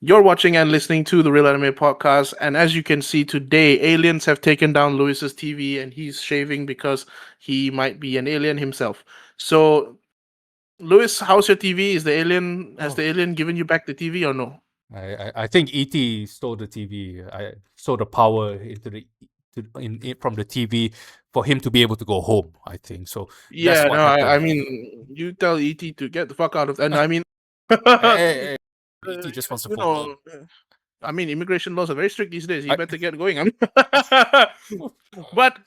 You're watching and listening to the Real Anime Podcast, and as you can see today, aliens have taken down Lewis's TV, and he's shaving because he might be an alien himself. So, Lewis, how's your TV? Has Oh, the alien given you back the TV or no? I think ET stole the TV. I stole the power into from the TV for him to be able to go home. I think so. That's Yeah, what no, happened. I mean, you tell ET to get the fuck out of, and I mean, Hey, ET just wants to you phone home. know, I mean, immigration laws are very strict these days. He I, better get going. But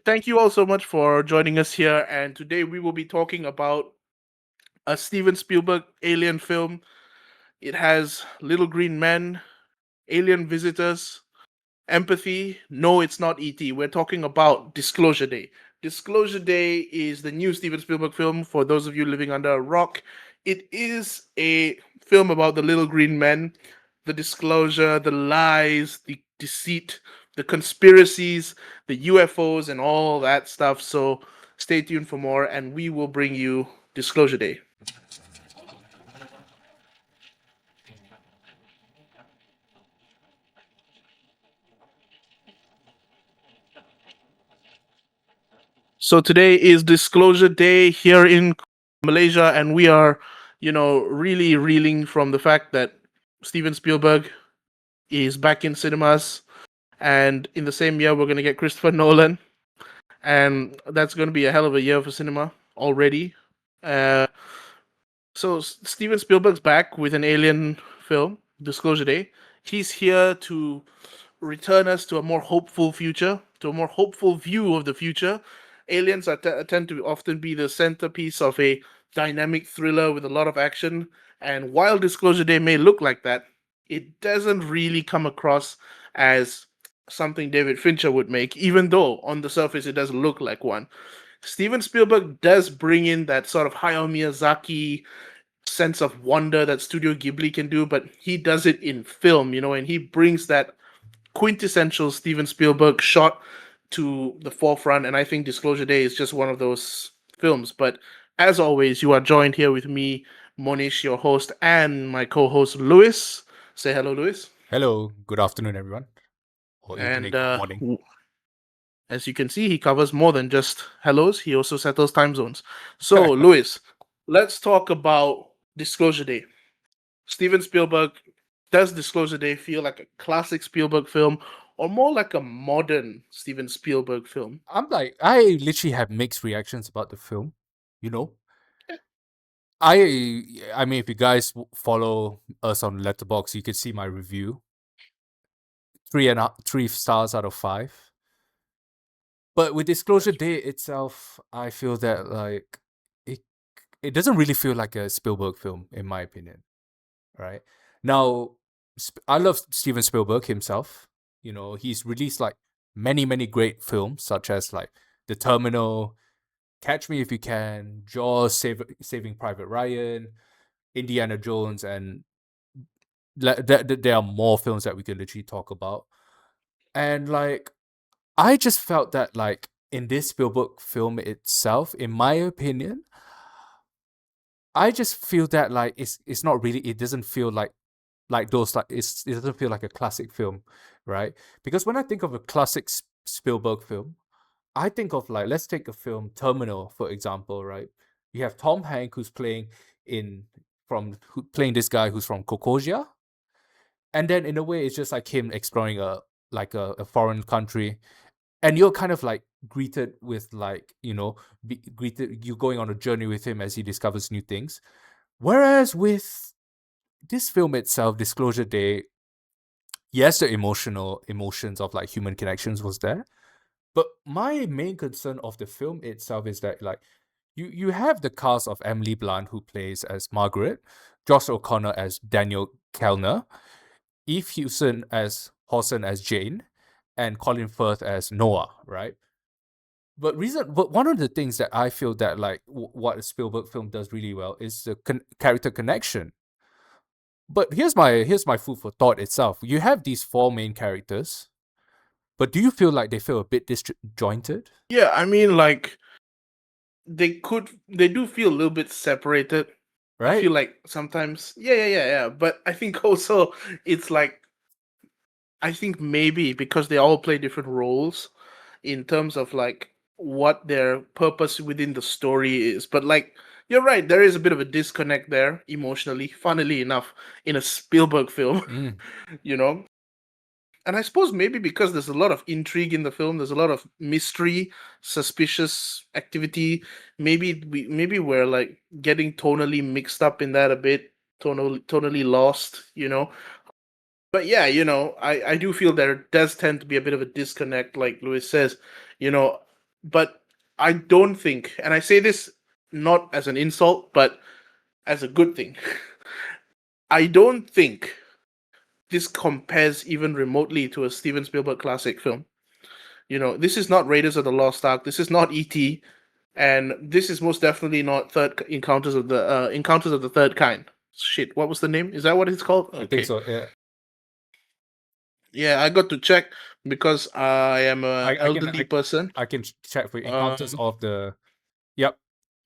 thank you all so much for joining us here. And today we will be talking about a Steven Spielberg alien film. It has little green men, alien visitors, empathy. No, it's not E.T. We're talking about Disclosure Day. Disclosure Day is the new Steven Spielberg film for those of you living under a rock. It is a film about the little green men, the disclosure, the lies, the deceit, the conspiracies, the UFOs, and all that stuff. So stay tuned for more, and we will bring you Disclosure Day. So today is Disclosure Day here in Malaysia, and we are, really reeling from the fact that Steven Spielberg is back in cinemas, and in the same year we're going to get Christopher Nolan, and that's going to be a hell of a year for cinema already. Uh, so Steven Spielberg's back with an alien film, Disclosure Day. He's here to return us to a more hopeful future, to a more hopeful view of the future. Aliens tend to often be the centerpiece of a dynamic thriller with a lot of action, and while Disclosure Day may look like that, it doesn't really come across as something David Fincher would make, even though on the surface it does look like one. Steven Spielberg does bring in that sort of Hayao Miyazaki sense of wonder that Studio Ghibli can do, but he does it in film, and he brings that quintessential Steven Spielberg shot to the forefront. And I think Disclosure Day is just one of those films. But as always, you are joined here with me, Monish, your host, and my co-host Lewis. Say hello, Lewis. Hello, good afternoon, everyone, or And evening, morning. as you can see, he covers more than just hellos. He also settles time zones. So, Lewis, let's talk about Disclosure Day. Steven Spielberg, does Disclosure Day feel like a classic Spielberg film or more like a modern Steven Spielberg film? I literally have mixed reactions about the film. You know, I mean, if you guys follow us on Letterboxd, you can see my review. 3 stars out of 5. But with Disclosure Day itself, I feel that it it doesn't really feel like a Spielberg film, in my opinion. Right now, I love Steven Spielberg himself. He's released like many great films, such as like The Terminal, Catch Me If You Can, Jaws, Saving Private Ryan, Indiana Jones, and there are more films that we can literally talk about. And like, I just felt that like in this Spielberg film itself, in my opinion, I just feel that like it's not really, it doesn't feel like those, like it doesn't feel like a classic film, right? Because when I think of a classic Spielberg film, I think of, like, let's take a film Terminal, for example, right? You have Tom Hanks who's playing this guy who's from Kokosia, and then in a way it's just like him exploring a foreign country, and you're kind of like greeted with, like, greeted, you going on a journey with him as he discovers new things. Whereas with this film itself, Disclosure Day, yes, the emotions of like human connections was there, but my main concern of the film itself is that, like, you have the cast of Emily Blunt, who plays as Margaret, Josh O'Connor as Daniel Kellner, Eve Hewson as Hawson as Jane, and Colin Firth as Noah, right? But one of the things that I feel that, like, what a Spielberg film does really well is the character connection. But here's my food for thought itself. You have these 4 main characters, but do you feel like they feel a bit disjointed? Yeah, I mean, like, they do feel a little bit separated. right? I feel like sometimes, yeah. But I think also it's like, I think maybe because they all play different roles in terms of like what their purpose within the story is. But like, you're right, there is a bit of a disconnect there emotionally, funnily enough, in a Spielberg film, Mm. you know? And I suppose maybe because there's a lot of intrigue in the film, there's a lot of mystery, suspicious activity. Maybe we're like getting tonally mixed up in that a bit, tonally lost, you know. But yeah, I do feel there does tend to be a bit of a disconnect, like Lewis says, you know. But I don't think, and I say this not as an insult, but as a good thing. I don't think this compares even remotely to a Steven Spielberg classic film. This is not Raiders of the Lost Ark. This is not E.T. And this is most definitely not Third Encounters of the Third Kind. Shit, what was the name? Is that what it's called? I think Okay. so. Yeah, Yeah, I got to check because I am a I can elderly person. I can check for Encounters Um, of the yep,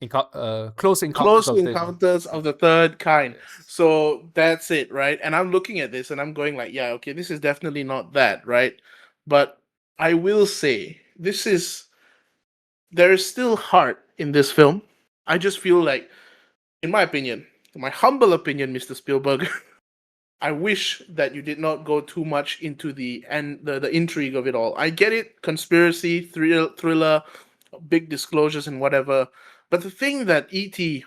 Close Encounters Close of the Encounters of the Third Kind. yes. So that's it, right? And I'm looking at this and I'm going like, yeah, okay, this is definitely not that, right? But I will say there is still heart in this film. I just feel like, in my opinion, my humble opinion, Mr. Spielberg, I wish that you did not go too much into the intrigue of it all. I get it, conspiracy, thriller, big disclosures and whatever. But the thing that E.T.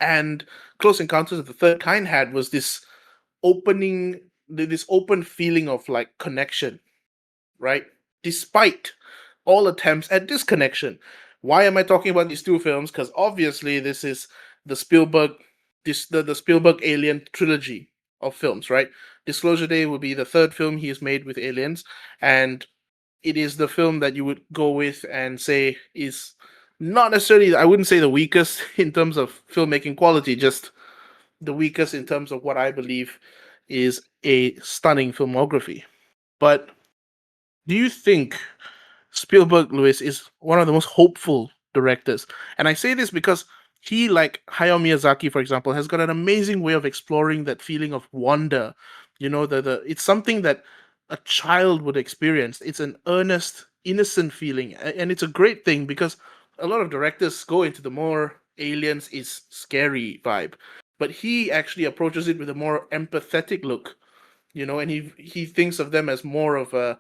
and Close Encounters of the Third Kind had was this open feeling of like connection, right? Despite all attempts at disconnection. Why am I talking about these two films? Because obviously this is the Spielberg the Spielberg Alien trilogy of films, right? Disclosure Day will be the third film he has made with aliens, and it is the film that you would go with and say is not necessarily, I wouldn't say the weakest in terms of filmmaking quality, just the weakest in terms of what I believe is a stunning filmography. But do you think Spielberg, Lewis, is one of the most hopeful directors? And I say this because he, like Hayao Miyazaki, for example, has got an amazing way of exploring that feeling of wonder. It's something that a child would experience. It's an earnest, innocent feeling, and it's a great thing because a lot of directors go into the more aliens is scary vibe, but he actually approaches it with a more empathetic look, and he thinks of them as more of a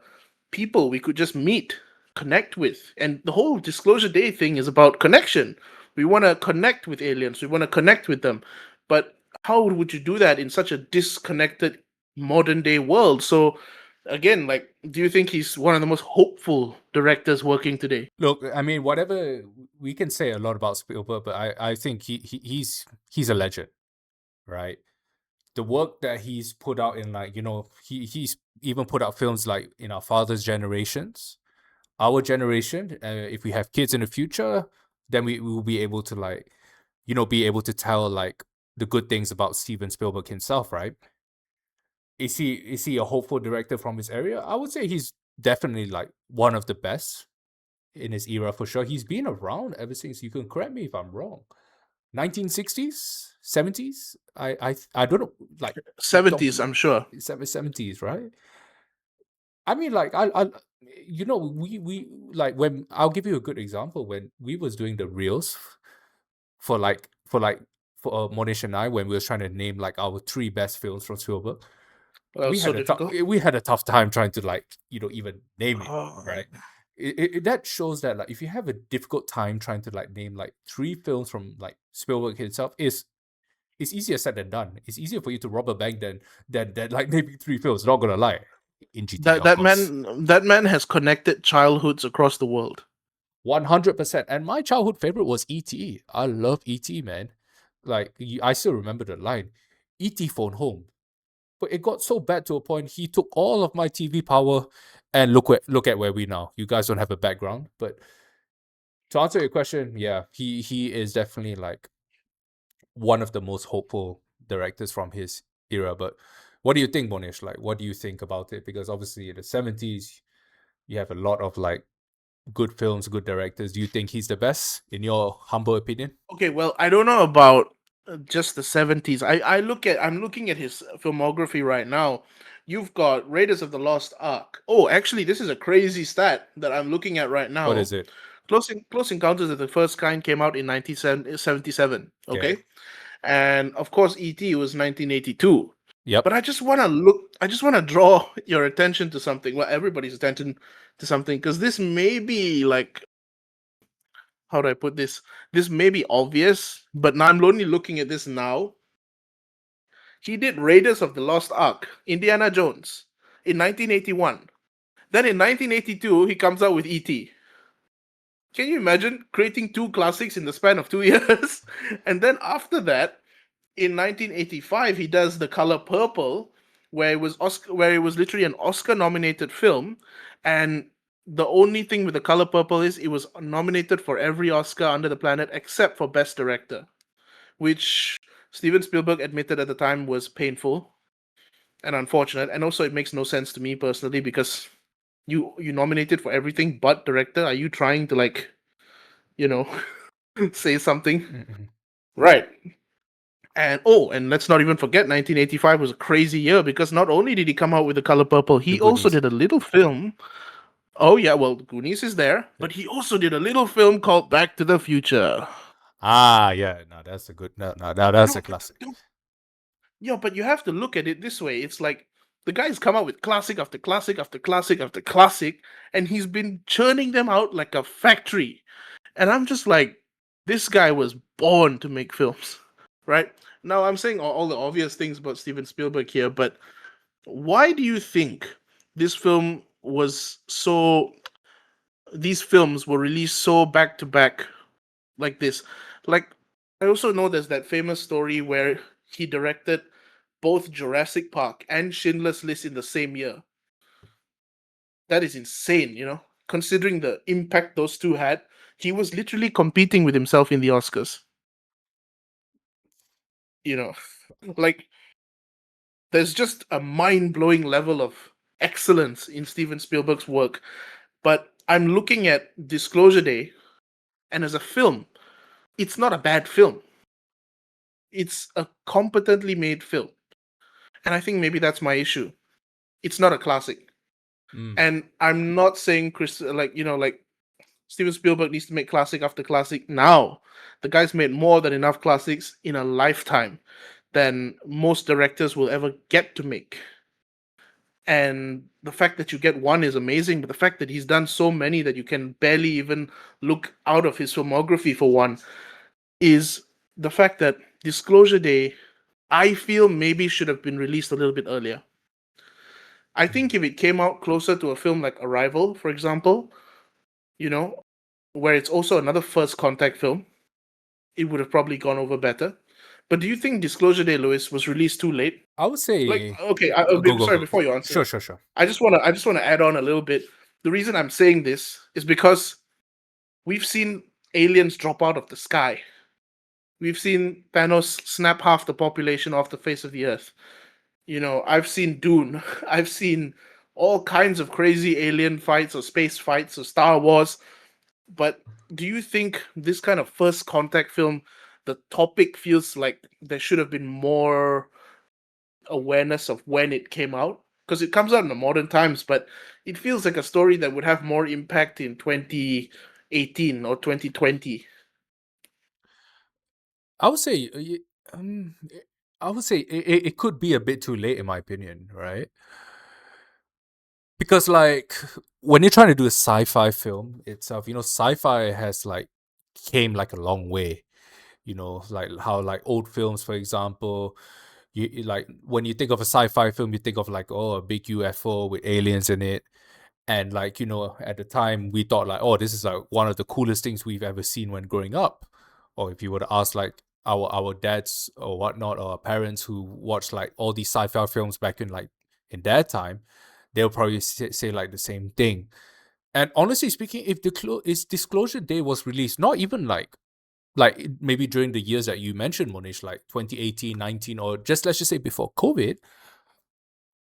people we could just meet, connect with. And the whole Disclosure Day thing is about connection. We want to connect with aliens, we want to connect with them. But how would you do that in such a disconnected modern day world? So again, like, do you think he's one of the most hopeful directors working today? Look, I mean, whatever we can say a lot about Spielberg, but I think he's a legend, right? The work that he's put out in like he's even put out films like in our father's generations, our generation. If we have kids in the future, then we will be able to like be able to tell like the good things about Steven Spielberg himself, right? Is he a hopeful director from his area? I would say he's definitely like one of the best in his era for sure. He's been around ever since. You can correct me if I'm wrong. 1960s, 70s. I don't know, like 70s, I'm sure. 70s, right? I mean, like I we like when I'll give you a good example when we was doing the reels for Mohnish and I when we was trying to name like our three best films from Spielberg. That was so difficult. We had a tough time trying to like even name it, Oh, right? That shows that like if you have a difficult time trying to like name like three films from like Spielberg himself is it's easier said than done. It's easier for you to rob a bank than like naming three films. Not gonna lie, in GTA that of that course, man has connected childhoods across the world. 100%. And my childhood favorite was E.T. I love E.T. man. Like I still remember the line, "E.T. phone home." But it got so bad to a point he took all of my TV power, and look at where we now. You guys don't have a background, but to answer your question, yeah, he is definitely like one of the most hopeful directors from his era. But what do you think, Monish? Like, what do you think about it? Because obviously in the 70s, you have a lot of like good films, good directors. Do you think he's the best in your humble opinion? Okay, well, I don't know about just the 70s. I'm looking at his filmography right now. You've got Raiders of the Lost Ark. Oh, actually, this is a crazy stat that I'm looking at right What now. is it? Close Encounters of the First Kind came out in 1977. Okay. Okay, and of course, E.T. was 1982. Yep. But I just want to look. I just want to draw your attention to something. Well, everybody's attention to something, because this may be like, how do I put this? This may be obvious, but now I'm only looking at this now. He did Raiders of the Lost Ark, Indiana Jones, in 1981. Then in 1982, he comes out with E.T. Can you imagine creating two classics in the span of 2 years? And then after that, in 1985, he does The Color Purple, where it was literally an Oscar-nominated film, and the only thing with The Color Purple is it was nominated for every Oscar under the planet except for Best Director, which Steven Spielberg admitted at the time was painful and unfortunate, and also it makes no sense to me personally, because you nominated for everything but director. Are you trying to, like, you know, say something? Mm-mm. Right. And let's not even forget 1985 was a crazy year, because not only did he come out with The Color Purple, The he also Goonies. did a little film. Oh yeah, well, Goonies is there, but he also did a little film called Back to the Future. Ah, yeah. No, that's a good. No, that's No, a classic. no, yeah, but you have to look at it this way. It's like the guy's come out with classic after classic after classic after classic, and he's been churning them out like a factory. And I'm just like, this guy was born to make films, right? Now, I'm saying all the obvious things about Steven Spielberg here, but why do you think this film was so? These films were released so back to back like this. Like, I also know there's that famous story where he directed both Jurassic Park and Schindler's List in the same year. That is insane, considering the impact those two had. He was literally competing with himself in the Oscars. You know, like, there's just a mind-blowing level of excellence in Steven Spielberg's work. But I'm looking at Disclosure Day, and as a film, it's not a bad film. It's a competently made film. And I think maybe that's my issue. It's not a classic. Mm. And I'm not saying like Steven Spielberg needs to make classic after classic now. The guy's made more than enough classics in a lifetime than most directors will ever get to make. And the fact that you get one is amazing, but the fact that he's done so many that you can barely even look out of his filmography for one is the fact that Disclosure Day, I feel, maybe should have been released a little bit earlier. I think if it came out closer to a film like Arrival, for example, where it's also another first contact film, it would have probably gone over better. But do you think Disclosure Day, Lewis, was released too late? I would Like, say. okay, sorry, Go. before you answer, Sure. I just wanna add on a little bit. The reason I'm saying this is because we've seen aliens drop out of the sky. We've seen Thanos snap half the population off the face of the earth. I've seen Dune. I've seen all kinds of crazy alien fights or space fights or Star Wars. But do you think this kind of first contact film, the topic feels like there should have been more awareness of when it came out? Because it comes out in the modern times, but it feels like a story that would have more impact in 2018 or 2020. I would say. I would say it could be a bit too late, in my opinion, right? Because like when you're trying to do a sci-fi film itself, sci-fi has like came like a long way. Like how like old films, for example, like when you think of a sci-fi film, you think of like, oh, a big UFO with aliens in it. And like, at the time we thought like, oh, this is like one of the coolest things we've ever seen when growing up. Or if you were to ask like our dads or whatnot, or our parents who watched like all these sci-fi films back in their time, they'll probably say like the same thing. And honestly speaking, if Disclosure Day was released, not even like maybe during the years that you mentioned, Mohnish, like 2018, 19, or just let's just say before COVID,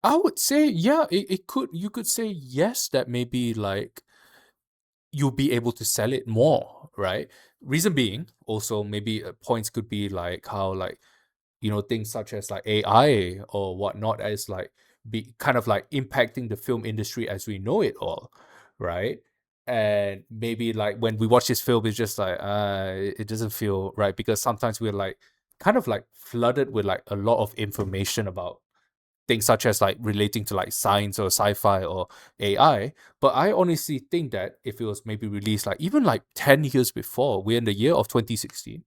I would say, yeah, you could say yes, that maybe like you'll be able to sell it more, right? Reason being, also maybe points could be like how like things such as like AI or whatnot as like be kind of like impacting the film industry as we know it all, right? And maybe like when we watch this film, it's just like it doesn't feel right because sometimes we're like kind of like flooded with like a lot of information about things such as like relating to like science or sci-fi or AI. But I honestly think that if it was maybe released like even like 10 years before, we're in the year of 2016,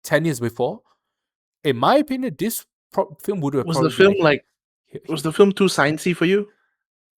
10 years before, in my opinion, this film would have Was the probably been film a like was the film too sciencey for you?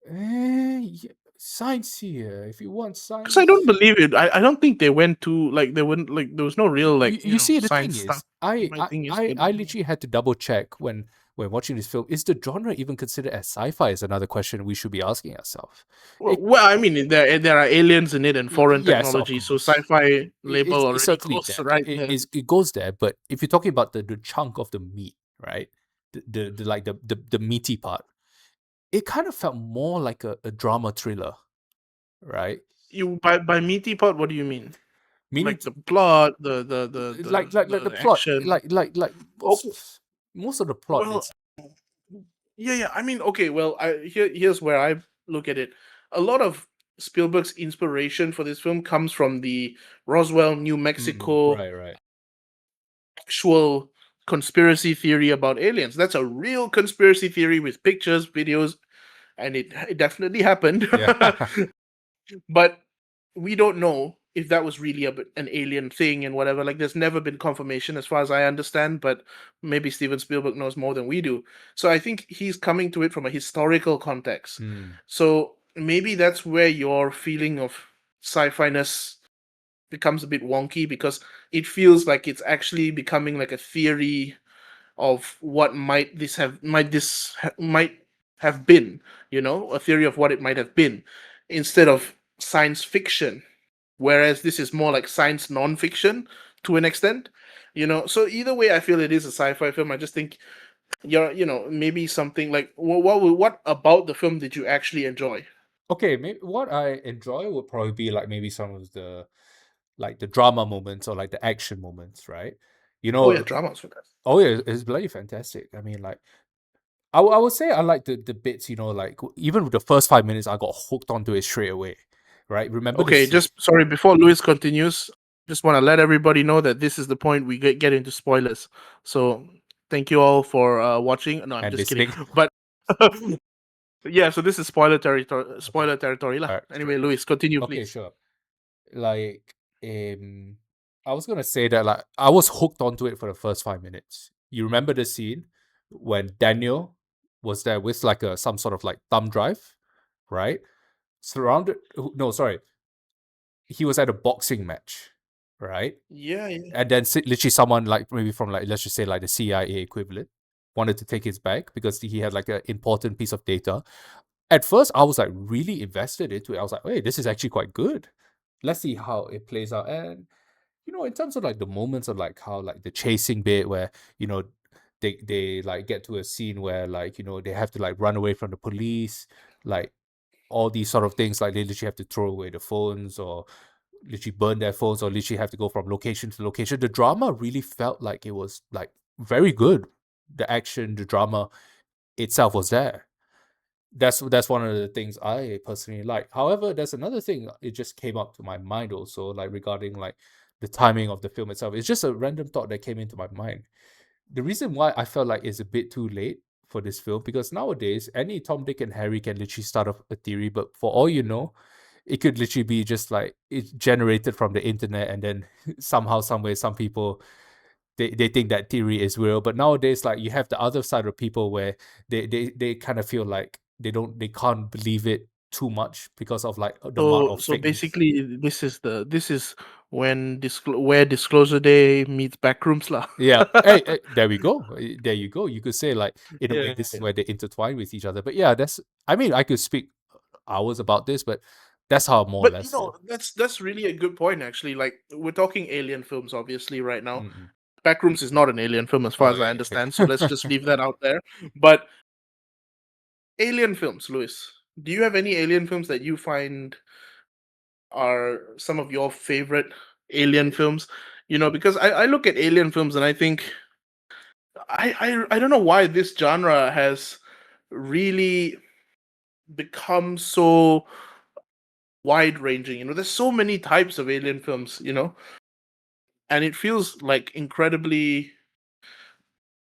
yeah, science here. If you want Because I don't science, believe it. I don't think they went to like they wouldn't like there was no real like you see the thing science stuff. is, I My I thing is, I, but I literally had to double check when watching this film. Is the genre even considered as sci-fi? Is another question we should be asking ourselves. It well, I mean there are aliens in it and foreign yes, of technology, so course. sci-fi label It's already certainly goes that. right there. It goes there, but if you're talking about the chunk of the meat, right? The like the meaty part, it kind of felt more like a drama thriller, right? You by meaty part, what do you mean? Meaning Like the plot, the the plot, action. like Okay, most of the plot. well, It's yeah. I mean, okay, well, here's where I look at it. A lot of Spielberg's inspiration for this film comes from the Roswell, New Mexico right. actual conspiracy theory about aliens. That's a real conspiracy theory with pictures, videos, and it definitely happened. Yeah. But we don't know if that was really an alien thing and whatever. Like, there's never been confirmation, as far as I understand. But maybe Steven Spielberg knows more than we do. So I think he's coming to it from a historical context. Hmm. So maybe that's where your feeling of sci-fi ness becomes a bit wonky because it feels like it's actually becoming like a theory of what might have been, a theory of what it might have been, instead of science fiction. Whereas this is more like science non-fiction to an extent. So either way, I feel it is a sci-fi film. I just think maybe something like what about the film did you actually enjoy? Okay, maybe what I enjoy would probably be like maybe some of the like the drama moments or like the action moments, right? You Oh yeah, know, drama's fantastic. oh yeah, it's bloody fantastic. I mean, like I would say I like the bits, like even with the first 5 minutes, I got hooked onto it straight away, right? Remember the Okay, scene just sorry, before Lewis continues, just want to let everybody know that this is the point we get into spoilers. So thank you all for watching. No, I'm and just kidding. listening. But yeah, so this is spoiler territory. Okay, Spoiler territory, lah. all right, sure. Anyway, Lewis, continue, Okay, please. sure. Like, I was gonna say that like I was hooked onto it for the first 5 minutes. You remember the scene when Daniel was there with like some sort of like thumb drive, right? Surrounded. No, sorry, he was at a boxing match, right? Yeah, yeah. And then literally someone like maybe from like let's just say like the CIA equivalent wanted to take his bag because he had like an important piece of data. At first, I was like really invested into it. I was like, "Hey, this is actually quite good. Let's see how it plays out." And in terms of like the moments of like how like the chasing bit where they like get to a scene where like they have to like run away from the police, like all these sort of things, like they literally have to throw away the phones or literally burn their phones or literally have to go from location to location. The drama really felt like it was like very good. The action, the drama itself was there. That's one of the things I personally like. However, there's another thing. It just came up to my mind also, like regarding like the timing of the film itself. It's just a random thought that came into my mind. The reason why I felt like it's a bit too late for this film because nowadays any Tom, Dick, and Harry can literally start off a theory, but for all you know, it could literally be just like it's generated from the internet and then somehow, some way, some people they think that theory is real. But nowadays, like you have the other side of people where they kind of feel like they can't believe it too much because of like the amount So of so fake news. basically, this is when where Disclosure Day meets Backrooms, lah. Yeah. Hey, there we go. There you go. You could say like in a way Yeah, this is yeah. where they intertwine with each other. But yeah, that's I mean I could speak hours about this, but that's how more or But less. that's really a good point, actually. Like, we're talking alien films, obviously, right now. Mm-mm. Backrooms is not an alien film, as far Oh as I yeah. understand. So let's just leave that out there. But alien films, Louis, do you have any alien films that you find are some of your favorite? alien films, because I look at alien films and I think I don't know why this genre has really become so wide ranging. There's so many types of alien films, and it feels like incredibly,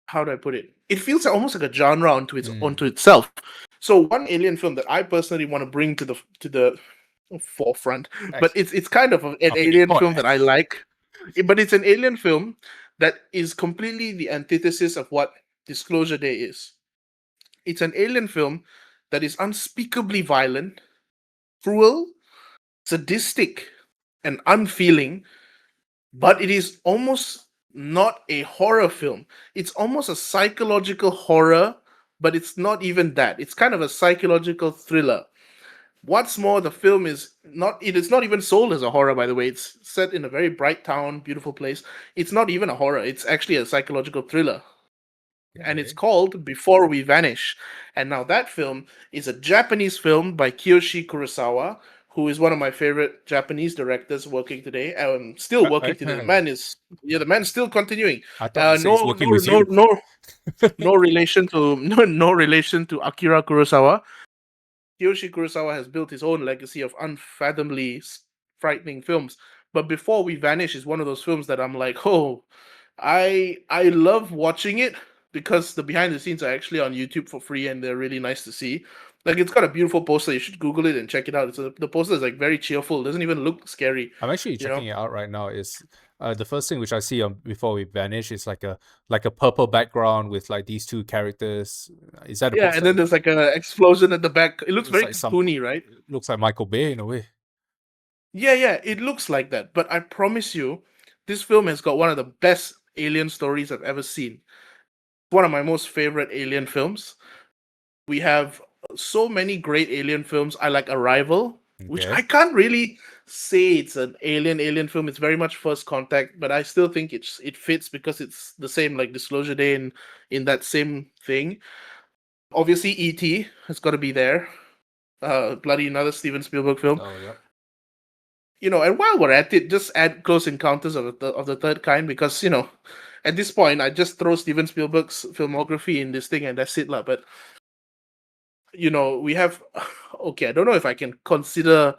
how do I put it? It feels almost like a genre onto itself. So one alien film that I personally want to bring to the forefront, but it's kind of an alien film that I like. But it's an alien film that is completely the antithesis of what Disclosure Day is. It's an alien film that is unspeakably violent, cruel, sadistic, and unfeeling, but it is almost not a horror film. It's almost a psychological horror, but it's not even that. It's kind of a psychological thriller. What's more, the film is not even sold as a horror, by the way. It's set in a very bright town, beautiful place. It's not even a horror. It's actually a psychological thriller. And it's called Before We Vanish. And now that film is a Japanese film by Kiyoshi Kurosawa, who is one of my favorite Japanese directors working today. Still working today. The man's still continuing. I thought you said he's working with you. No relation to no relation to Akira Kurosawa. Kiyoshi Kurosawa has built his own legacy of unfathomably frightening films. But Before We Vanish is one of those films that I'm like, oh, I love watching it because the behind the scenes are actually on YouTube for free and they're really nice to see. Like, it's got a beautiful poster. You should Google it and check it out. The poster is like very cheerful. It doesn't even look scary. I'm actually checking it out right now. Is the first thing which I see on Before We Vanish is like a purple background with like these two characters. Is that a poster? And then there's like an explosion at the back. It looks very like cartoony, right? It looks like Michael Bay in a way. Yeah, it looks like that. But I promise you, this film has got one of the best alien stories I've ever seen. One of my most favorite alien films. We have so many great alien films. I like Arrival, which I can't really say it's an alien film. It's very much First Contact, but I still think it fits because it's the same like Disclosure Day in that same thing. Obviously, E.T. has got to be there. Bloody another Steven Spielberg film. Oh yeah. And while we're at it, just add Close Encounters of the Third Kind because at this point I just throw Steven Spielberg's filmography in this thing and that's it lah. But we have okay, I don't know if I can consider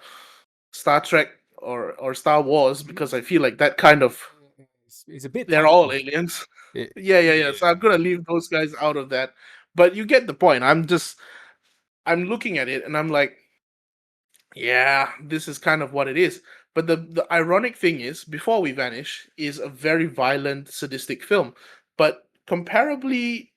Star Trek or Star Wars because I feel like that kind of it's a bit they're all aliens. Yeah. So I'm gonna leave those guys out of that. But you get the point. I'm looking at it and I'm like, yeah, this is kind of what it is. But the ironic thing is, Before We Vanish is a very violent, sadistic film. But comparably,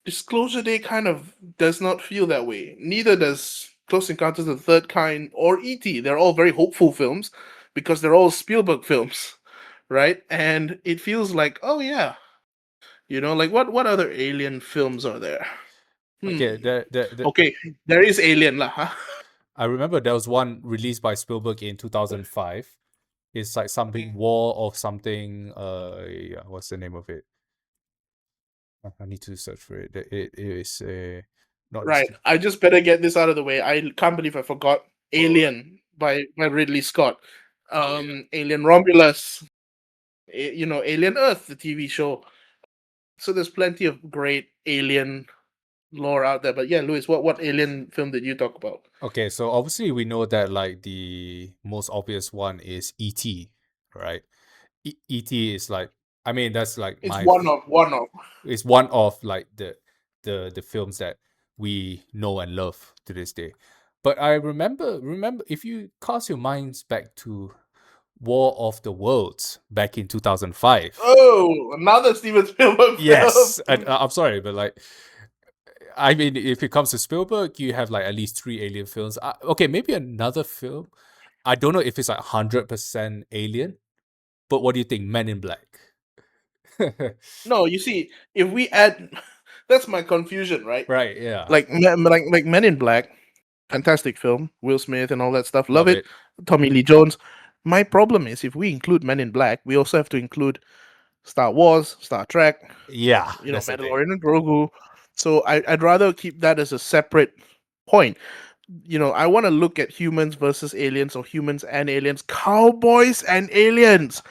Disclosure Day kind of does not feel that way. Neither does Close Encounters of the Third Kind or E.T. They're all very hopeful films because they're all Spielberg films, right? And it feels like, oh yeah, like what other alien films are there? Okay, okay, there is Alien lah. Huh? I remember there was one released by Spielberg in 2005. It's like something War of something. What's the name of it? I need to search for it. It is not right. I just better get this out of the way. I can't believe I forgot Alien by Ridley Scott. Alien Romulus. Alien Earth, the TV show. So there's plenty of great alien lore out there. But yeah, Louis, what alien film did you talk about? Okay, so obviously we know that like the most obvious one is E.T., right? E.T. is like, I mean, that's like it's one of. It's one of like the films that we know and love to this day. But I remember if you cast your minds back to War of the Worlds back in 2005. Oh, another Steven Spielberg film. Yes, I'm sorry, but like, I mean, if it comes to Spielberg, you have like at least 3 alien films. Okay, maybe another film. I don't know if it's like 100% alien, but what do you think? Men in Black. No, you see, if we add, that's my confusion, right? Right, yeah. Like Men in Black, fantastic film, Will Smith and all that stuff. Love it. Tommy Lee Jones. My problem is if we include Men in Black, we also have to include Star Wars, Star Trek. Yeah, Mandalorian and Grogu. So I'd rather keep that as a separate point. I want to look at humans versus aliens or humans and aliens, cowboys and aliens.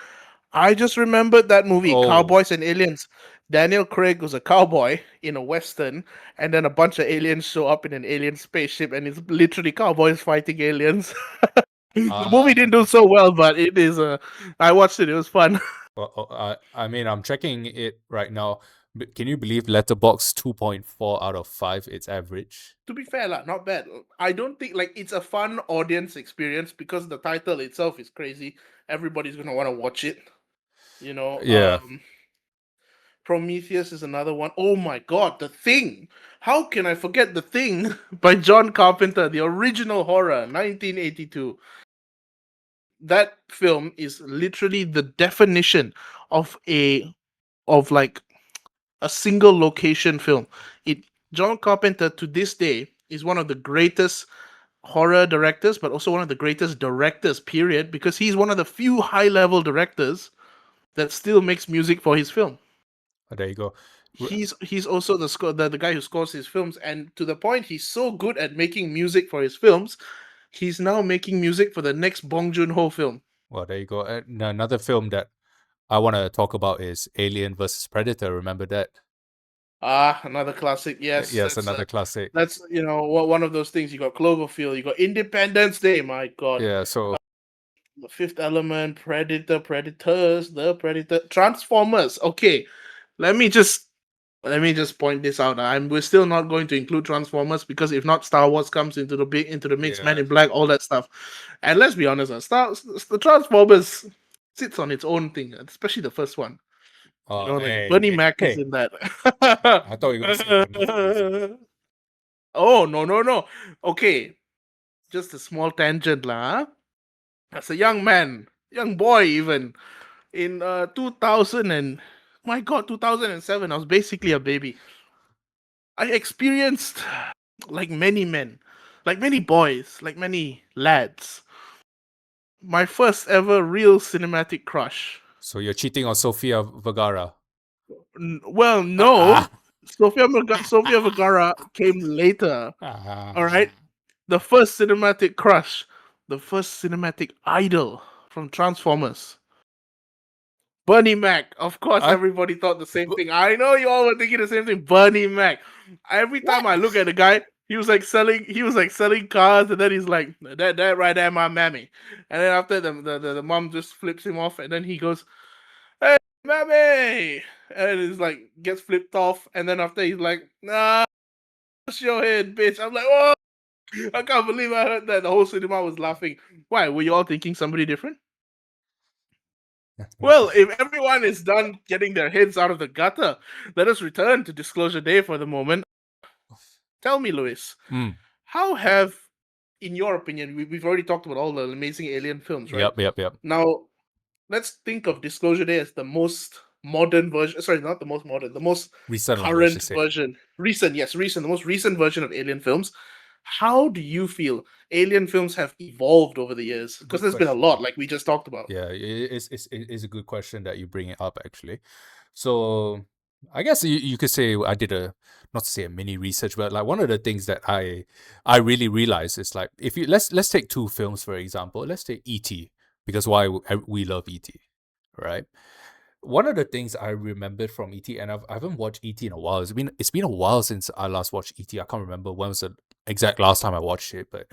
I just remembered that movie, Oh, Cowboys and Aliens. Daniel Craig was a cowboy in a western, and then a bunch of aliens show up in an alien spaceship, and it's literally cowboys fighting aliens. The movie didn't do okay. so well, but it is. I watched it; it was fun. I mean, I'm checking it right now. Can you believe Letterboxd 2.4 out of 5? Its average. To be fair, lah, not bad. I don't think like it's a fun audience experience because the title itself is crazy. Everybody's gonna want to watch it. You know, Yeah. Prometheus is another one. Oh my god, The Thing. How can I forget The Thing by John Carpenter, the original horror, 1982. That film is literally the definition of like a single location film. It John Carpenter to this day is one of the greatest horror directors, but also one of the greatest directors, period, because he's one of the few high-level directors that still makes music for his film. Oh, there you go. He's also the guy who scores his films, and to the point he's so good at making music for his films, he's now making music for the next Bong Joon-ho film. Well, there you go. Another film that I want to talk about is Alien versus Predator. Remember that? Another classic. Yes, Yes, another classic. that's one of those things. You got Cloverfield, you got Independence Day. My God, Yeah, so The Fifth Element, Predator, Predators, The Predator, Transformers. Okay, let me just point this out. We're still not going to include Transformers because if not, Star Wars comes into the mix. yeah. Man in Black, all that stuff. And let's be honest, the Transformers sits on its own thing, especially the first one. Oh, hey, Bernie Mac is hey. in that. I thought you were going to say Wonder. Oh no. Okay, just a small tangent lah. As a young man, young boy even in 2000 and my God, 2007, I was basically a baby. I experienced like many men, like many boys, like many lads, my first ever real cinematic crush. So you're cheating on Sofia Vergara. Well, no. Sofia Vergara came later. All right. The first cinematic crush, the first cinematic idol from Transformers. Bernie Mac. Of course, Huh? everybody thought the same thing. I know you all were thinking the same thing. Bernie Mac. Every time I look at the guy, he was like selling cars, and then he's like, that right there, my mammy. And then after the mom just flips him off, and then he goes, "Hey, mammy," and it's like gets flipped off, and then after he's like, "Nah, your head, bitch." I'm like, "Oh, I can't believe I heard that." The whole cinema was laughing. Why? Were you all thinking somebody different? Well, if everyone is done getting their heads out of the gutter, let us return to Disclosure Day for the moment. Tell me, Lewis, how have, in your opinion, we've already talked about all the amazing alien films, right? Yep. Now, let's think of Disclosure Day as the most modern version. Sorry, not the most modern, the most Recent one, current version. Recent, the most recent version of alien films. How do you feel alien films have evolved over the years? Because there's been a lot, like we just talked about. Yeah, it's a good question that you bring it up actually. So I guess you could say I did not to say a mini research, but like one of the things that I really realized is like if you let's take two films for example. Let's take E.T. because why we love E.T. right? One of the things I remembered from E.T. and I haven't watched E.T. in a while. It's been a while since I last watched E.T. I can't remember when was the exact last time I watched it, but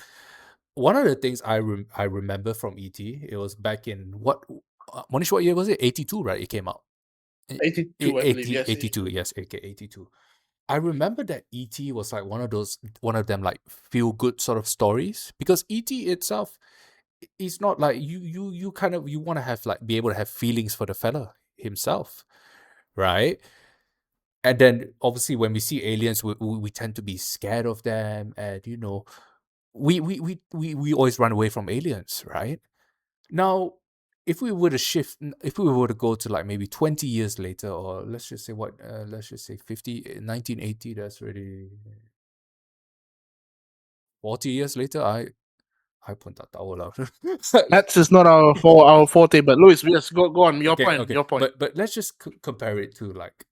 one of the things I remember from E.T. it was back in Mohnish, what year was it? 82, right? It came out. 82, I believe. Yes, 82, yes, okay, 82. I remember that E.T. was like one of them like feel good sort of stories because E.T. itself is not like you kind of you want to have like be able to have feelings for the fella himself, right? And then obviously when we see aliens, we tend to be scared of them, and we always run away from aliens, right? Now, if we were to if we were to go to like maybe 20 years later, or let's just say let's just say 1980, that's already 40 years later, I pun tak tahu lah. That's just not our forte. But Louis, yes, go on. Your Okay, point. Your point. but let's just compare it to like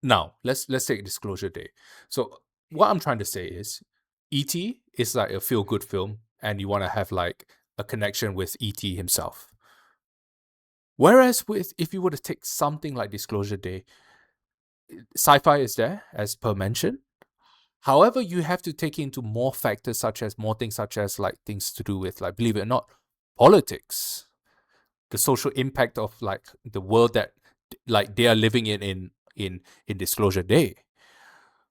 now. Let's take Disclosure Day. So what I'm trying to say is E.T. is like a feel-good film, and you want to have like a connection with E.T. himself. Whereas if you were to take something like Disclosure Day, sci-fi is there, as per mentioned. However, you have to take into more factors more things such as like things to do with, like, believe it or not, politics, the social impact of like the world that like they are living in Disclosure Day.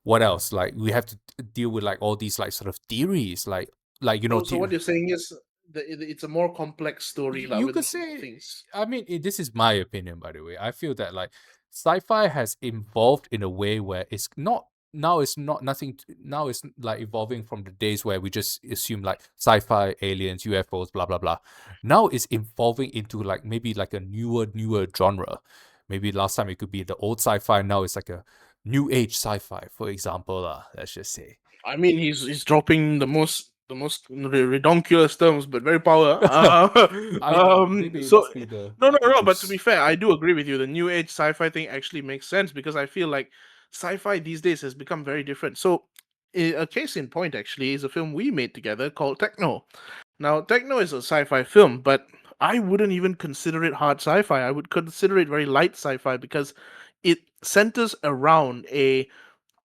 What else? Like, we have to deal with like all these like sort of theories, like So what you're saying is that it's a more complex story, like, you with a could lot more say, things. I mean, this is my opinion, by the way. I feel that like sci-fi has evolved in a way where it's not now it's not nothing now it's like evolving from the days where we just assume like sci-fi, aliens, UFOs, blah blah blah. Now it's evolving into like maybe like a newer genre. Maybe last time it could be the old sci-fi, now it's like a new age sci-fi, for example, let's just say. I mean, he's dropping the most redonkulous terms, but very power. Maybe it So must be the no. But to juice. be fair, I do agree with you. The new age sci-fi thing actually makes sense because I feel like sci-fi these days has become very different. So, a case in point actually is a film we made together called Techno. Now, Techno is a sci-fi film, but I wouldn't even consider it hard sci-fi. I would consider it very light sci-fi because it centers around a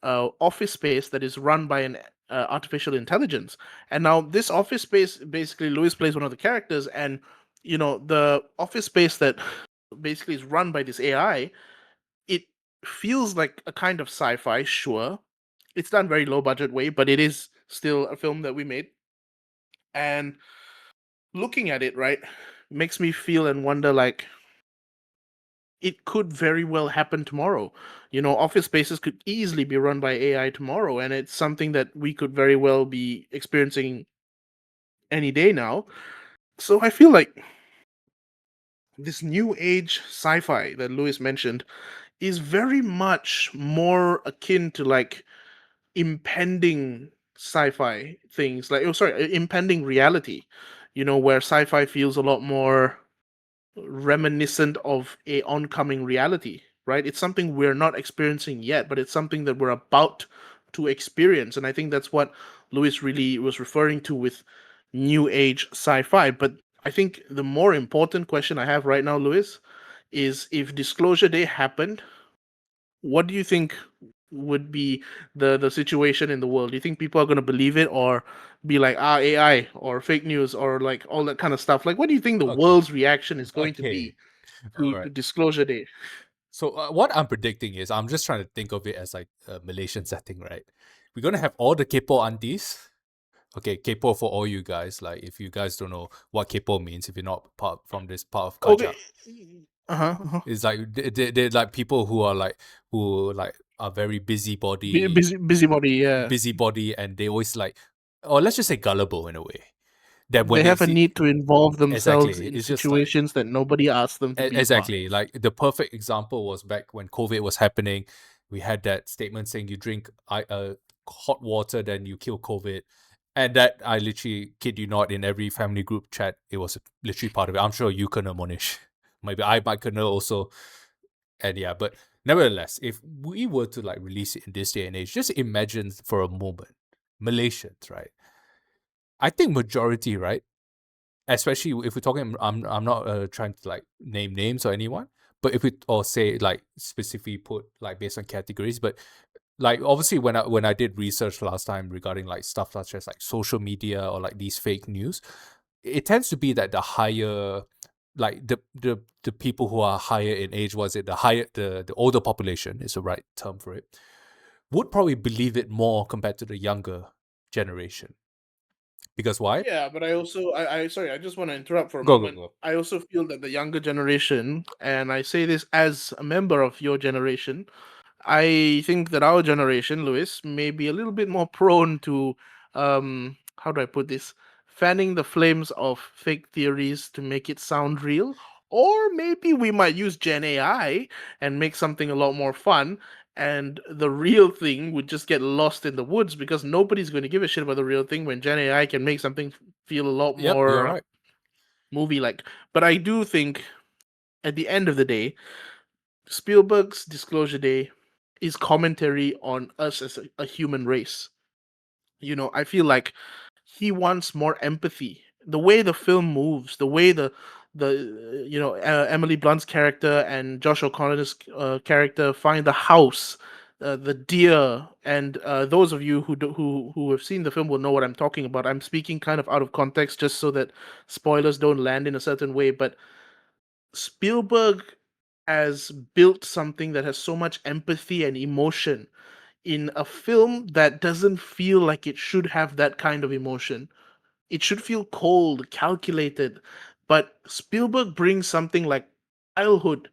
office space that is run by an artificial intelligence. And now this office space, basically, Lewis plays one of the characters, and the office space that basically is run by this AI. It feels like a kind of sci-fi, sure. It's done very low budget way, but it is still a film that we made. And looking at it, right, makes me feel and wonder like it could very well happen tomorrow. Office spaces could easily be run by AI tomorrow, and it's something that we could very well be experiencing any day now. So I feel like this new age sci-fi that Lewis mentioned is very much more akin to like impending sci-fi things, like, oh sorry, impending reality, where sci-fi feels a lot more reminiscent of a oncoming reality, right? It's something we're not experiencing yet, but it's something that we're about to experience. And I think that's what Lewis really was referring to with new age sci-fi. But I think the more important question I have right now, Lewis, is if Disclosure Day happened, what do you think would be the situation in the world? Do you think people are going to believe it, or be like, AI or fake news or like all that kind of stuff? Like, what do you think the Okay. world's reaction is going to Okay. be All to right. Disclosure Day? So what I'm predicting is, I'm just trying to think of it as like a Malaysian setting, right? We're gonna have all the Kepo aunties. Okay, Kepo for all you guys. Like, if you guys don't know what Kepo means, if you're not part from this part of Okay. Kajak, Uh-huh, uh-huh. it's like they're like people who are very busybody, Busybody, yeah. and they always like, or let's just say gullible in a way. That when They they have a see, need to involve themselves exactly, in it's just like, situations that nobody asked them to be a part exactly, of. like the perfect example was back when COVID was happening. We had that statement saying you drink hot water, then you kill COVID. And that, I literally kid you not, in every family group chat, it was literally part of it. I'm sure you can know, Monish. Maybe I might know also. And yeah, but nevertheless, if we were to like release it in this day and age, just imagine for a moment, Malaysians, right? I think majority, right? Especially if we're talking, I'm not trying to like name names or anyone, but if we, or say like specifically put like based on categories, but like obviously when I did research last time regarding like stuff such as like social media or like these fake news, it tends to be that the higher, like the people who are higher in age, was it the older population is the right term for it, would probably believe it more compared to the younger generation. Because why? Yeah, but I also, I sorry, I just want to interrupt for a Go, go, moment. go. I also feel that the younger generation, and I say this as a member of your generation, I think that our generation, Lewis, may be a little bit more prone to, how do I put this? Fanning the flames of fake theories to make it sound real. Or maybe we might use Gen AI and make something a lot more fun, and the real thing would just get lost in the woods because nobody's going to give a shit about the real thing when Gen AI can make something feel a lot Yep, you're more right. movie like. But I do think at the end of the day, Spielberg's Disclosure Day is commentary on us as a human race. I feel like he wants more empathy. The way the film moves, the way Emily Blunt's character and Josh O'Connor's character find the house, the deer, and those of you who have seen the film will know what I'm talking about. I'm speaking kind of out of context just so that spoilers don't land in a certain way, but Spielberg has built something that has so much empathy and emotion in a film that doesn't feel like it should have that kind of emotion. It should feel cold, calculated. But Spielberg brings something like childhood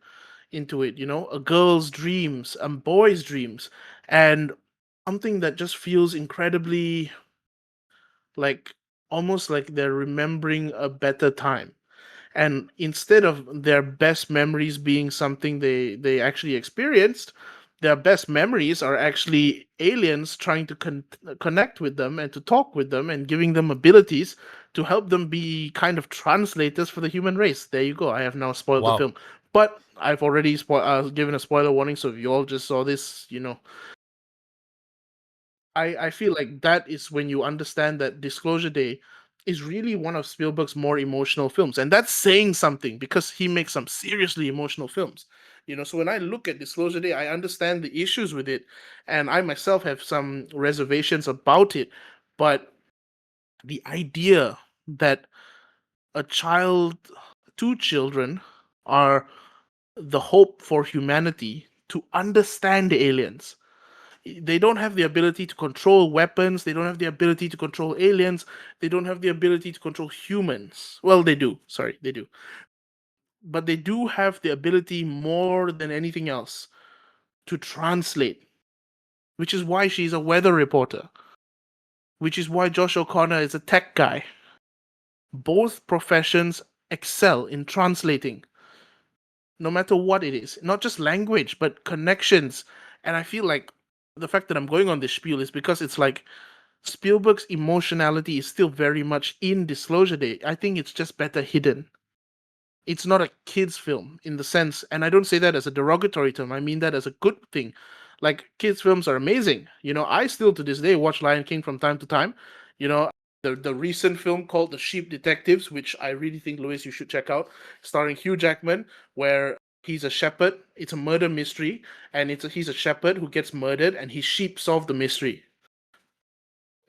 into it, a girl's dreams, a boy's dreams, and something that just feels incredibly like almost like they're remembering a better time. And instead of their best memories being something they actually experienced, their best memories are actually aliens trying to connect with them and to talk with them and giving them abilities to help them be kind of translators for the human race. There you go. I have now spoiled the Wow. film, but I've already given a spoiler warning. So if you all just saw this, I feel like that is when you understand that Disclosure Day is really one of Spielberg's more emotional films. And that's saying something because he makes some seriously emotional films. So when I look at Disclosure Day, I understand the issues with it. And I myself have some reservations about it. But the idea that a child, two children, are the hope for humanity to understand the aliens. They don't have the ability to control weapons. They don't have the ability to control aliens. They don't have the ability to control humans. Well, they do. Sorry, they do. But they do have the ability more than anything else to translate, which is why she's a weather reporter, which is why Josh O'Connor is a tech guy. Both professions excel in translating, no matter what it is, not just language, but connections. And I feel like the fact that I'm going on this spiel is because it's like Spielberg's emotionality is still very much in Disclosure Day. I think it's just better hidden. It's not a kids' film in the sense, and I don't say that as a derogatory term. I mean that as a good thing. Like kids' films are amazing. I still to this day watch Lion King from time to time. You know, the recent film called The Sheep Detectives, which I really think Lewis you should check out, starring Hugh Jackman, where he's a shepherd. It's a murder mystery, and he's a shepherd who gets murdered, and his sheep solve the mystery.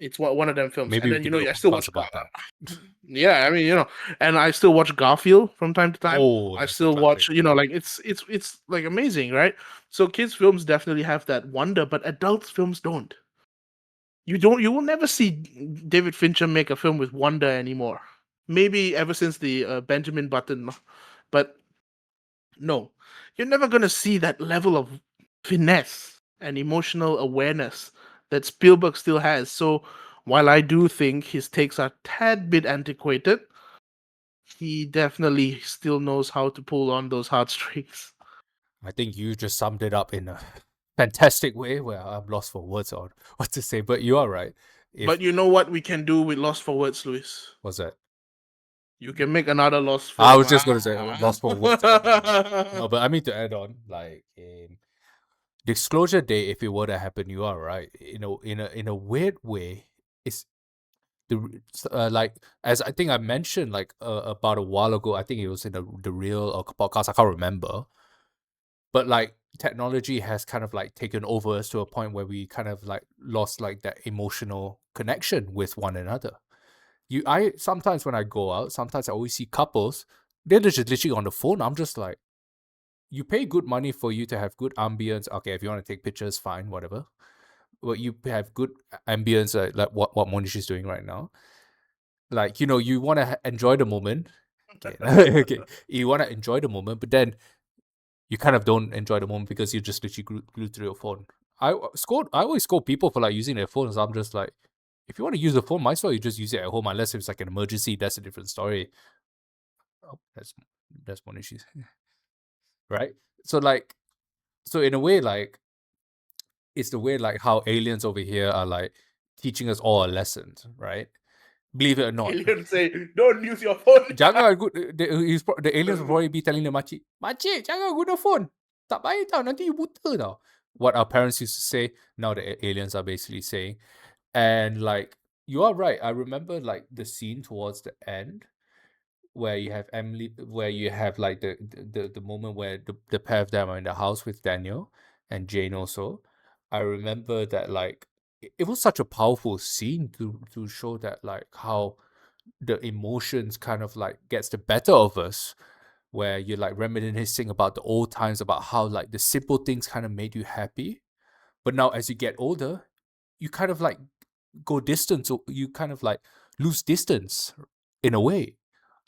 It's one of them films. And Maybe we then can do a I still podcast watch. about that. Yeah, I mean, and I still watch Garfield from time to time. Oh, I that's a still classic. watch, like it's like amazing, right? So kids films definitely have that wonder, but adult films don't. You will never see David Fincher make a film with wonder anymore. Maybe ever since the Benjamin Button, but no, you're never gonna see that level of finesse and emotional awareness that Spielberg still has. So while I do think his takes are tad bit antiquated, he definitely still knows how to pull on those heartstrings. I think you just summed it up in a fantastic way where I'm lost for words on what to say, but you are right. If But you know what we can do with Lost for Words, Luis? what's that? You can make another Lost I film. was just gonna say lost for words. No, but I mean to add on, like in Disclosure Day, if it were to happen, you are right. In a weird way, it's like as I think I mentioned like about a while ago. I think it was in the real podcast. I can't remember, but like technology has kind of like taken over us to a point where we kind of like lost like that emotional connection with one another. I sometimes when I go out, sometimes I always see couples. They're just literally on the phone. I'm just like, you pay good money for you to have good ambience. Okay, if you want to take pictures, fine, whatever. But you have good ambience, like what Monish is doing right now. Like you want to enjoy the moment. Okay, okay, you want to enjoy the moment, but then you kind of don't enjoy the moment because you're just literally glued to your phone. I always scold people for like using their phones. I'm just like, if you want to use the phone, might as well you just use it at home. Unless it's like an emergency, that's a different story. Oh, that's one issue, right? So like, so in a way, like it's the way like how aliens over here are like teaching us all a lesson, right? Believe it or not. Alien say, don't use your phone. Jangan the aliens will probably be telling the makcik, makcik, jangan guna phone. Tak baik tau, nanti you buta tau. What our parents used to say, now the aliens are basically saying. And like you are right. I remember like the scene towards the end where you have Emily, where you have like the moment where the pair of them are in the house with Daniel and Jane also. I remember that like it was such a powerful scene to show that like how the emotions kind of like gets the better of us, where you're like reminiscing about the old times, about how like the simple things kind of made you happy. But now as you get older, you kind of like go distance, or you kind of like lose distance in a way.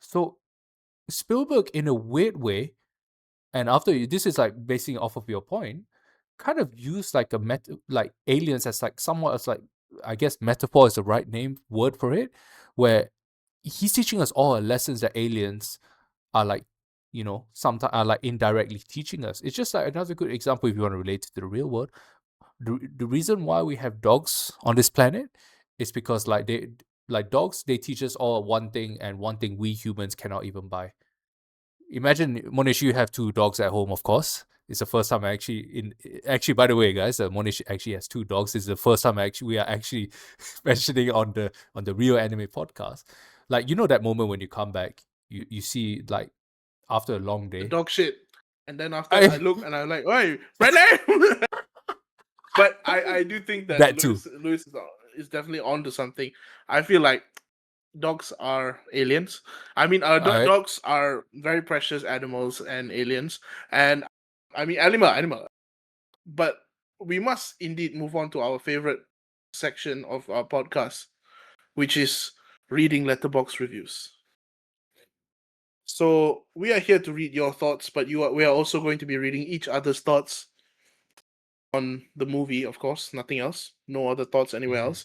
So Spielberg, in a weird way, and this is like basing off of your point, kind of used like like aliens as like somewhat as like, I guess metaphor is the right word for it, where he's teaching us all lessons that aliens are like, sometimes are like indirectly teaching us. It's just like another good example if you want to relate it to the real world. The reason why we have dogs on this planet is because like dogs, they teach us all one thing, and one thing we humans cannot even buy. Imagine, Monish, you have two dogs at home, of course. It's the first time actually, by the way, guys, Monish actually has two dogs. It's the first time we are actually mentioning on the Real Anime podcast. Like, that moment when you come back, you see like after a long The day. dog shit. And then after I look and I'm like, "Hey, Renee!" But I do think that That too. Lewis is definitely onto something. I feel like dogs are aliens. I mean, Alright. dogs are very precious animals and aliens, and I mean animal. But we must indeed move on to our favorite section of our podcast, which is reading Letterboxd reviews. So we are here to read your thoughts, but we are also going to be reading each other's thoughts on the movie, of course, nothing else, no other thoughts anywhere else.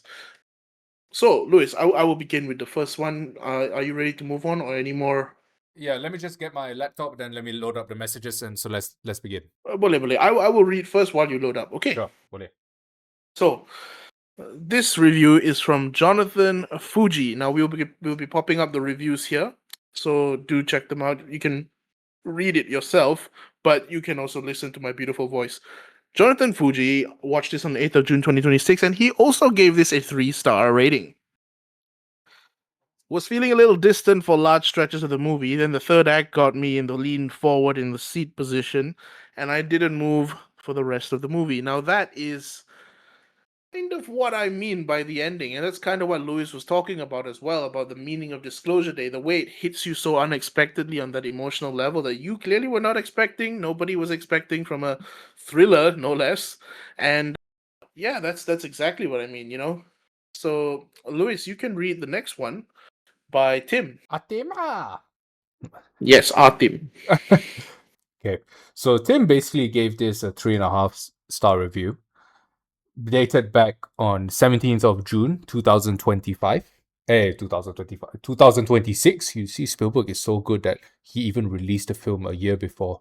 So, Lewis, I will begin with the first one. Are you ready to move on, or any more? Yeah, let me just get my laptop, then let me load up the messages, and so let's begin. Boleh. I will read first while you load up. Okay. Sure, boleh. So, this review is from Jonathan Fuji. Now we'll be popping up the reviews here, so do check them out. You can read it yourself, but you can also listen to my beautiful voice. Jonathan Fuji watched this on the 8th of June 2026, and he also gave this a 3-star rating. Was feeling a little distant for large stretches of the movie, then the third act got me in the lean forward in the seat position, and I didn't move for the rest of the movie. Now that is kind of what I mean by the ending, and that's kind of what Lewis was talking about as well, about the meaning of Disclosure Day, the way it hits you so unexpectedly on that emotional level that you clearly were not expecting, nobody was expecting from a thriller, no less. And yeah, that's exactly what I mean. So, Lewis, you can read the next one by Tim. Atima. Yes, Tim. Okay, so Tim basically gave this a 3.5-star review, dated back on 17th of June 2025. 2026. You see, Spielberg is so good that he even released the film a year before,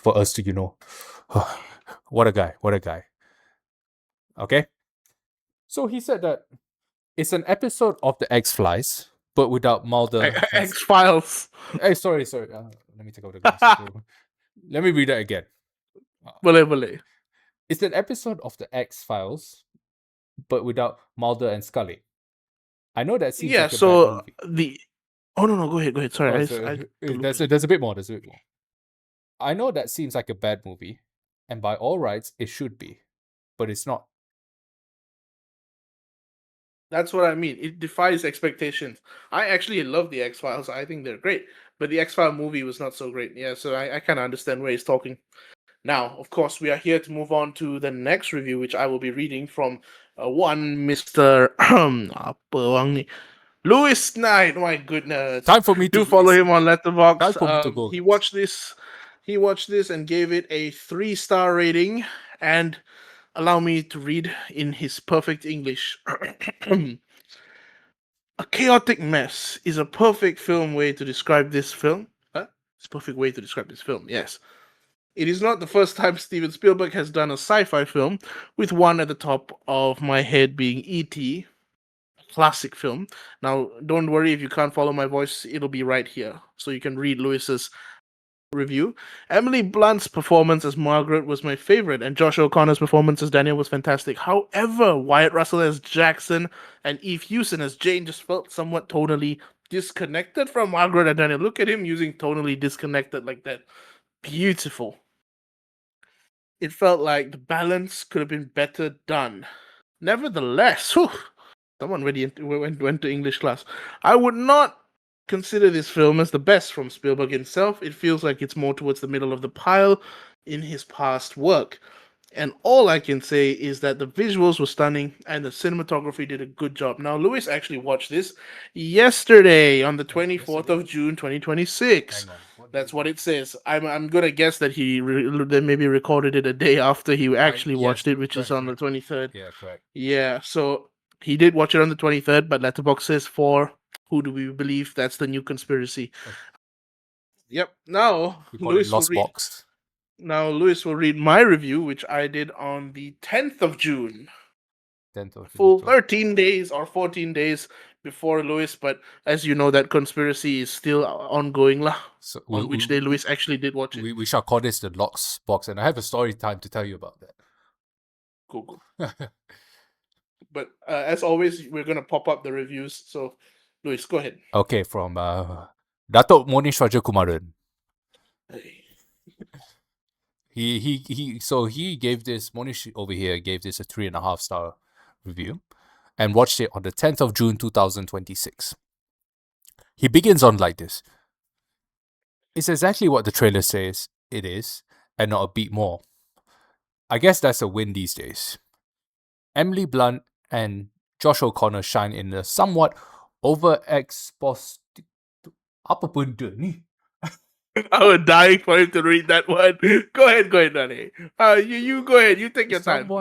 for us to what a guy. Okay, so he said that it's an episode of the X-Files, but without Mulder. X-Files. Hey, sorry. Let me take out the glasses. Let me read that again. Boleh. It's an episode of the X-Files, but without Mulder and Scully. I know that seems like a bad movie. Oh no, go ahead. Sorry, There's a bit more. I know that seems like a bad movie, and by all rights, it should be, but it's not. That's what I mean. It defies expectations. I actually love the X-Files. I think they're great, but the X-File movie was not so great. Yeah, so I kind of understand where he's talking. Now, of course, we are here to move on to the next review, which I will be reading from one Mr. Lewis Knight. My goodness. Time for me to follow him on Letterboxd. Time for me to go. He watched this and gave it a 3-star rating. And allow me to read in his perfect English. A chaotic mess is a perfect way to describe this film. It's a perfect way to describe this film, yes. It is not the first time Steven Spielberg has done a sci-fi film, with one at the top of my head being E.T., classic film. Now, don't worry if you can't follow my voice, it'll be right here. So you can read Lewis's review. Emily Blunt's performance as Margaret was my favorite, and Josh O'Connor's performance as Daniel was fantastic. However, Wyatt Russell as Jackson and Eve Hewson as Jane just felt somewhat tonally disconnected from Margaret and Daniel. Look at him using tonally disconnected like that. Beautiful. It felt like the balance could have been better done. Nevertheless, someone really went to English class. I would not consider this film as the best from Spielberg himself. It feels like it's more towards the middle of the pile in his past work. And all I can say is that the visuals were stunning and the cinematography did a good job. Now, Lewis actually watched this yesterday on the 24th of June, 2026. That's what it says. I'm gonna guess that he maybe recorded it a day after he actually watched it, which is on the 23rd. Yeah, correct. Yeah, so he did watch it on the 23rd, but Letterboxd says 4. Who do we believe? That's the new conspiracy. Okay. Yep. Now, Lewis will read. Box. Now, Lewis will read my review, which I did on the 10th of June. 10th of June. Full 13 days or 14 days before Lewis, but as you know, that conspiracy is still ongoing lah. So on which day Lewis actually did watch it. We shall call this the Locks Box, and I have a story time to tell you about that. Cool. But as always, we're going to pop up the reviews. So, Lewis, go ahead. Okay, from Datuk Mohnish Kumaran. Hey. He gave this, Mohnish over here gave this a 3.5 star review and watched it on the 10th of June 2026. He begins on like this. It's exactly what the trailer says it is, and not a beat more. I guess that's a win these days. Emily Blunt and Josh O'Connor shine in a somewhat overexposed... Apa benda ni? I was dying for him to read that one. Go ahead, Danny. You go ahead. You take your time.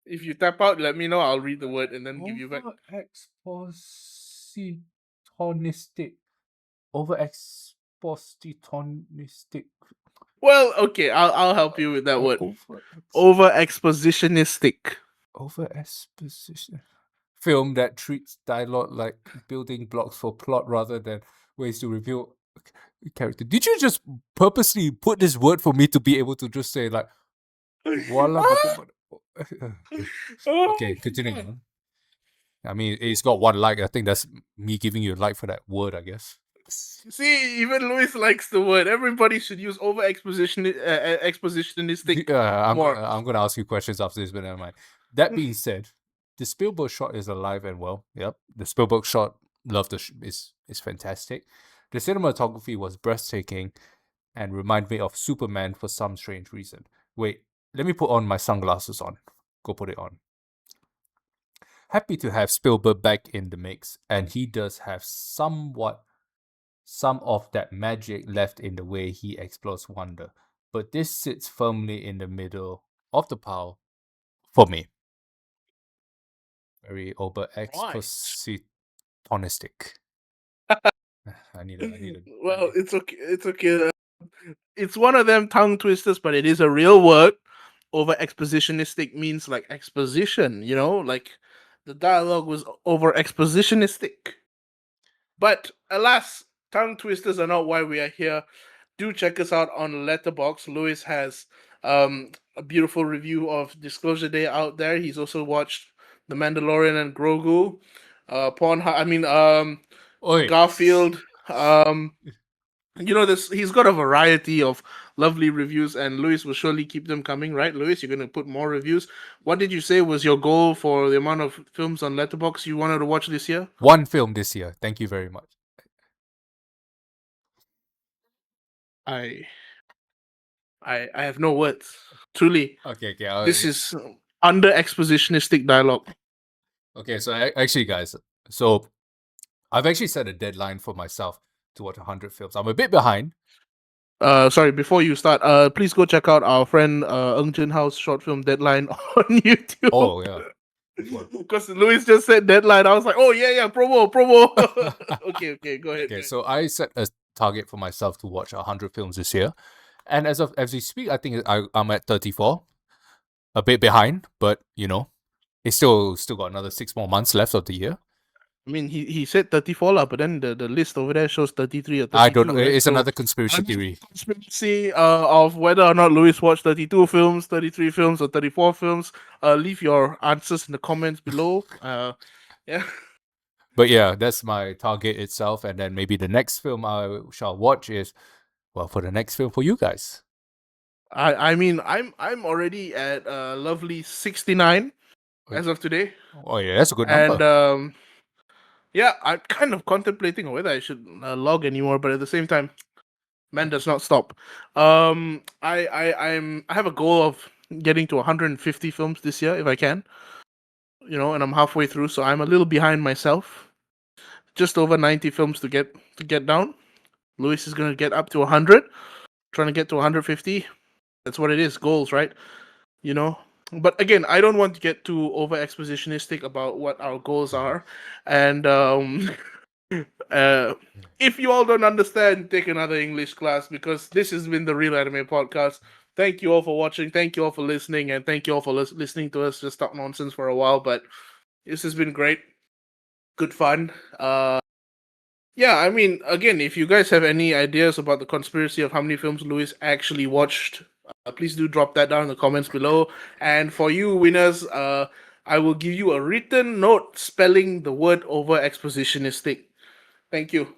If you tap out, let me know. I'll read the word and then give you back. Overexpositonistic. Well, okay. I'll help you with that word. Overexpositionistic. Overexposition. Film that treats dialogue like building blocks for plot rather than ways to reveal character. Did you just purposely put this word for me to be able to just say like okay, continuing on. I mean, it's got 1 like. I think that's me giving you a like for that word, I guess. See, even Lewis likes the word. Everybody should use expositionistic. I'm going to ask you questions after this, but never mind. That being said, the Spielberg shot is alive and well. Yep, the Spielberg shot, is fantastic. The cinematography was breathtaking and reminded me of Superman for some strange reason. Wait, let me put on my sunglasses on. Go put it on. Happy to have Spielberg back in the mix, and he does have some of that magic left in the way he explores wonder. But this sits firmly in the middle of the pile for me. Very overexpositonistic. I need a Well, it's okay. It's okay. It's one of them tongue twisters, but it is a real word. Over expositionistic means like exposition, like the dialogue was over expositionistic. But alas, tongue twisters are not why we are here. Do check us out on Letterboxd. Lewis has a beautiful review of Disclosure Day out there. He's also watched The Mandalorian and Grogu, Garfield. He's got a variety of lovely reviews, and Lewis will surely keep them coming, right? Lewis, you're going to put more reviews. What did you say was your goal for the amount of films on Letterboxd you wanted to watch this year? 1 film this year. Thank you very much. I have no words. Truly. Okay. This is under expositionistic dialogue. Okay, so actually, guys, so I've actually set a deadline for myself to watch 100 films. I'm a bit behind. Sorry, before you start, please go check out our friend Ng Jin Hao's short film Deadline on YouTube. Oh, yeah. Because Louis just said Deadline. I was like, oh, yeah, promo. Okay, go ahead. Okay, so I set a target for myself to watch 100 films this year. And as we speak, I think I'm at 34. A bit behind, but, it's still got another 6 more months left of the year. I mean, he said 34 lah, but then the list over there shows 33 or 32. I don't know. Right? It's So another conspiracy theory. conspiracy of whether or not Lewis watched 32 films, 33 films, or 34 films. Leave your answers in the comments below. Yeah. But yeah, that's my target itself. And then maybe the next film I shall watch is, well, for the next film for you guys. I mean, I'm already at lovely 69 Wait. as of today, Oh yeah, that's a good and number. yeah, I'm kind of contemplating whether I should log anymore, but at the same time, man does not stop. I have a goal of getting to 150 films this year if I can. You know, and I'm halfway through, so I'm a little behind myself. Just over 90 films to get down. Lewis is gonna get up to 100, trying to get to 150. That's what it is, goals, right? You know. But again, I don't want to get too over expositionistic about what our goals are, and if you all don't understand, take another English class, because this has been the Real Anime Podcast. Thank you all for watching. Thank you all for listening, and thank you all for listening to us just talk nonsense for a while. But this has been great, good fun. Yeah, I mean, again, if you guys have any ideas about the conspiracy of how many films Lewis actually watched, please do drop that down in the comments below. And for you winners, I will give you a written note spelling the word over expositionistic. Thank you.